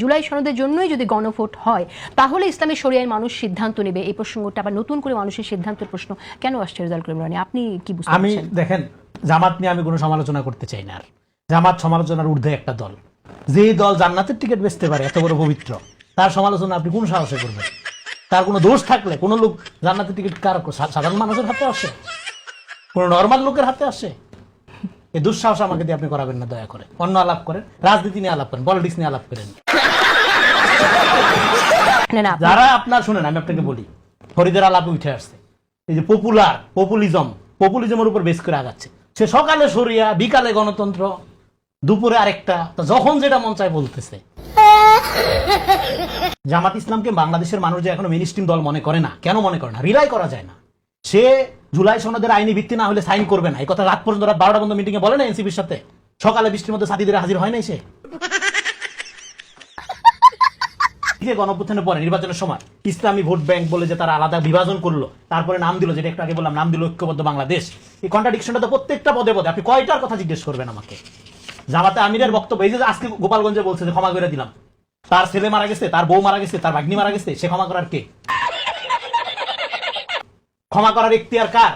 জুলাই সনদের জন্যই যদি গণভোট হয় তাহলে ইসলামী শরিয়ার মানুষ সিদ্ধান্ত নেবে, এই প্রসঙ্গটা আবার নতুন করে মানুষের সিদ্ধান্তের প্রশ্ন কেন আসছে রেজাউল করিম রানী? আপনি কি বুঝতে আমি দেখেন, জামাত নিয়ে আমি কোনো সমালোচনা করতে চাই না। আর জামাত সমালোচনার ঊর্ধ্বে একটা দল। যে দল জান্নাতের টিকিট বেচতে পারে, এত বড় পবিত্র, তার সমালোচনা আপনি কোন সাহসে করবেন? তার কোনো দোষ থাকলে কোনো লোক জান্নাতের টিকিট কার সাধারণ মানুষের হাতে আসে? কোন নর্মাল লোকের হাতে আসে? এই দুঃসাহস আমাকে দিয়ে আপনি করাবেন না, দয়া করে। অন্য আলাপ করেন, রাজনীতি নিয়ে আলাপ করেন, পলিটিক্স নিয়ে আলাপ করেন। যারা আপনার শুনেন, আমি আপনাকে বলি, ফরিদের আলাপে উঠে আসছে এই যে পপুলিজমের উপর বেশ করে আগাচ্ছে। সে সকালে শরিয়া, বিকালে গণতন্ত্র, দুপুরে আরেকটা, যখন যেটা মন চায় বলতেছে। জামাত ইসলামকে বাংলাদেশের মানুষ যে এখনো মেইনস্ট্রিম দল মনে করে না। কেন মনে করে না? রিলাই করা যায় না। সে জুলাই সনদের আইনি ভিত্তি না হলে সাইন করবে না, এই কথা রাত পর্যন্ত, রাত 12টা পর্যন্ত মিটিং এ বলে না এনসিপির সাথে। সকালে বৃষ্টির মধ্যে সাথীদের হাজির হয় নাই সে। গণঅভ্যুত্থানের পরে নির্বাচনের সময় ইসলামী ভোট ব্যাংক বলে যে তারা আলাদা বিভাজন করলো, তারপরে নাম দিল, যেটা একটু আগে বললাম, নাম দিল ঐক্যবদ্ধ বাংলাদেশ। এই কন্ট্রাডিকশনটা তো প্রত্যেকটা পদে পদে। আপনি কয়টার কথা জিজ্ঞেস করবেন আমাকে? জামাতে আমিরের বক্তব্য, এই যে আজকে গোপালগঞ্জে বলছে যে ক্ষমা করে দিলাম, তার ছেলে মারা গেছে, তার বউ মারা গেছে, তার ভাগ্নি মারা গেছে, সে ক্ষমা করার কে? ক্ষমা করার এখতিয়ার কার?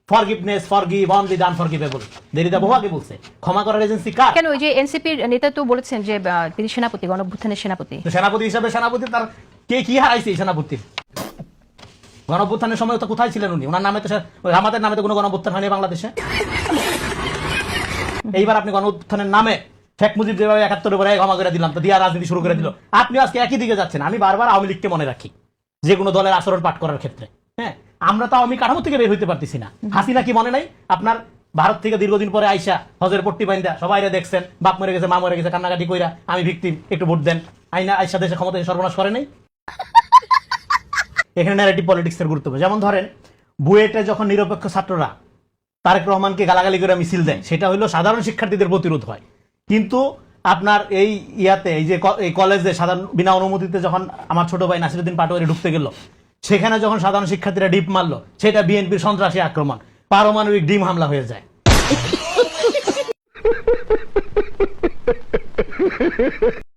Forgiveness, forgive, only the unforgivable. Derrida বহু আগে বলছে। ক্ষমা করার এজেন্সি কার? কেন ওই যে এনসিপির নেতা তো বলেছেন যে তিনি সেনাপতি, গণঅভ্যুত্থানের সেনাপতি। সেনাপতি হিসাবে সেনাপতি তার কে কি হারাইছে? এই সেনাপতির গণঅভ্যুত্থানের সময় তো কোথায় ছিলেন উনি? ওনার নামে তো, আমাদের নামে তো কোনো গণঅভ্যুত্থান হয়নি বাংলাদেশে। এইবার আপনি গণঅভ্যুত্থানের নামে শেখ মুজিব যেভাবে 71 পরে ক্ষমা করে দিলাম, তো দিয়া রাজনীতি শুরু করে দিল। আপনি আজকে একই দিকে যাচ্ছেন। আমি বারবার আওয়ামী লীগকে মনে রাখি যে কোনো দলের আচরণ পাঠ করার ক্ষেত্রে। হ্যাঁ, আমরা তো আওয়ামী কাঠামো থেকে বের হইতে পারতেছি না। হাসিনা কি মনে নাই আপনার? ভারত থেকে দীর্ঘদিন পরে আইসা হজের পট্টি বাইন্দা সবাই দেখছেন, বাপ মরে গেছে, মা মরে গেছে, কান্নাকাটি কইরা আমি ভিকটিম, একটু ভোট দেন, আইনা আইসা দেশে ক্ষমতায় সর্বনাশ করে নাই। এখানে ন্যারেটিভ পলিটিক্স এর গুরুত্ব। যেমন ধরেন, বুয়েটে যখন নিরপেক্ষ ছাত্ররা তারেক রহমানকে গালাগালি করে মিছিল দেয়, সেটা হলো সাধারণ শিক্ষার্থীদের প্রতিরোধ হয়। কিন্তু আপনার এই ইয়াতে, এই যে এই কলেজে সাধারণ বিনা অনুমতিতে যখন আমার ছোট ভাই নাসিরউদ্দিন পাটোয়ারি ঢুকতে গেল, সেখানে যখন সাধারণ শিক্ষার্থীরা ডিপ মারলো, সেটা বিএনপির সন্ত্রাসী আক্রমণ, পারমাণবিক ডিম হামলা হয়ে যায়।